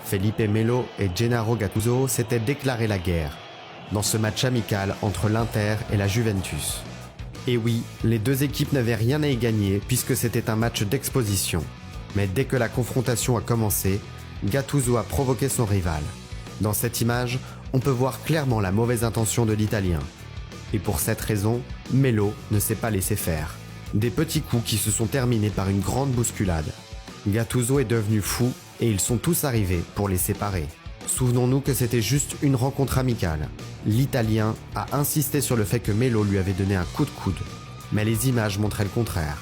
Felipe Melo et Gennaro Gattuso s'étaient déclaré la guerre dans ce match amical entre l'Inter et la Juventus. Et oui, les deux équipes n'avaient rien à y gagner puisque c'était un match d'exposition. Mais dès que la confrontation a commencé, Gattuso a provoqué son rival. Dans cette image, on peut voir clairement la mauvaise intention de l'Italien. Et pour cette raison, Melo ne s'est pas laissé faire. Des petits coups qui se sont terminés par une grande bousculade. Gattuso est devenu fou et ils sont tous arrivés pour les séparer. Souvenons-nous que c'était juste une rencontre amicale. L'Italien a insisté sur le fait que Melo lui avait donné un coup de coude, mais les images montraient le contraire.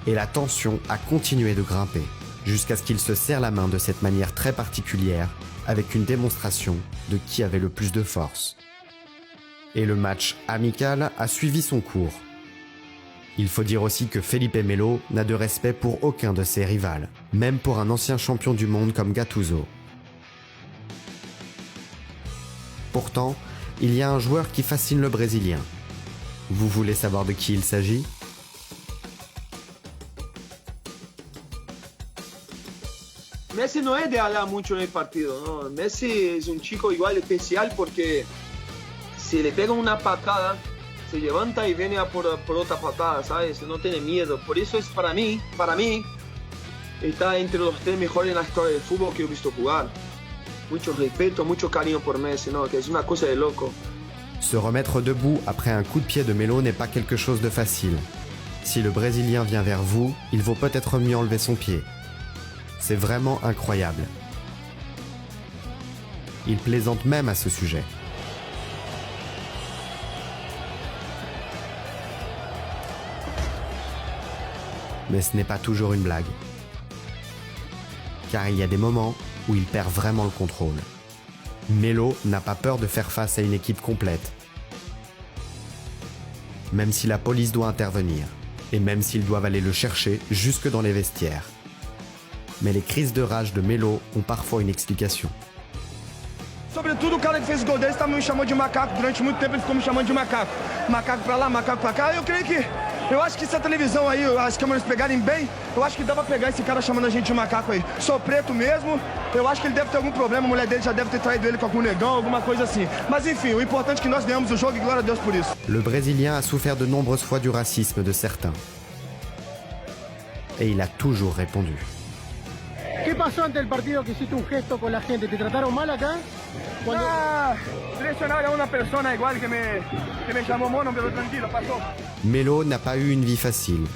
Et la tension a continué de grimper, jusqu'à ce qu'il se serre la main de cette manière très particulière, avec une démonstration de qui avait le plus de force. Et le match amical a suivi son cours. Il faut dire aussi que Felipe Melo n'a de respect pour aucun de ses rivals, même pour un ancien champion du monde comme Gattuso. Pourtant, il y a un joueur qui fascine le Brésilien. Vous voulez savoir de qui il s'agit ? Messi no es de hablar mucho en el partido, ¿no? Messi es un chico igual especial porque si le pegan una patada, se levanta y viene por otra patada, ¿sabes? No tiene miedo. Por eso es para mí, está entre los 3 mejores en la historia del fútbol que he visto jugar. Mucho respeto, mucho cariño por Messi, ¿no? Que es una cosa de loco. Se remettre debout après un coup de pied de Melo n'est pas quelque chose de facile. Si le Brésilien vient vers vous, il vaut peut-être mieux enlever son pied. C'est vraiment incroyable. Il plaisante même à ce sujet. Mais ce n'est pas toujours une blague. Car il y a des moments où il perd vraiment le contrôle. Melo n'a pas peur de faire face à une équipe complète. Même si la police doit intervenir, et même s'ils doivent aller le chercher jusque dans les vestiaires. Mais les crises de rage de Melo ont parfois une explication. Sobretudo o cara que fez o gol desse estava me chamando de macaco. Durante muito tempo ele ficou me chamando de macaco. Macaco pra lá, macaco pra cá. Eu acho que se a televisão aí, as câmeras pegarem bem, eu acho que dá pra pegar esse cara chamando a gente de macaco aí. Sou preto mesmo, eu acho que ele deve ter algum problema, a mulher dele já deve ter traído ele com algum negão, alguma coisa assim. Mas enfim, o importante é que nós ganhamos o jogo e glória a Deus por isso. Le Brésilien a souffert de nombreuses fois du racisme de certains. Et il a toujours répondu. ¿Qué pasó ante el partido que hiciste un gesto con la gente? ¿Te trataron mal acá? Presionar a una persona igual que me llamó mono, pero tranquilo, pasó. Melo n'a pas eu une vie facile.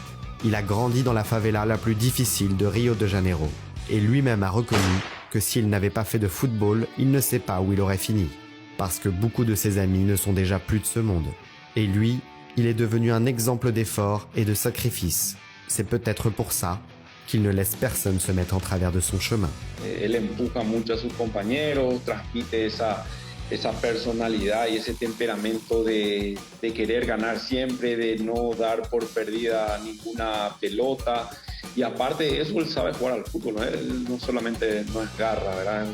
Il a grandi dans la favela la plus difficile de Rio de Janeiro. Et lui-même a reconnu que s'il n'avait pas fait de football, il ne sait pas où il aurait fini. Parce que beaucoup de ses amis ne sont déjà plus de ce monde. Et lui, il est devenu un exemple d'effort et de sacrifice. C'est peut-être pour ça qu'il ne laisse personne se mettre en travers de son chemin. Él empuja mucho a sus compañeros, transmite esa personalidad y ese temperamento de querer ganar siempre, de no dar por perdida ninguna pelota. Y aparte de eso, él sabe jugar al fútbol, ¿no? Él no solamente no es garra, ¿verdad?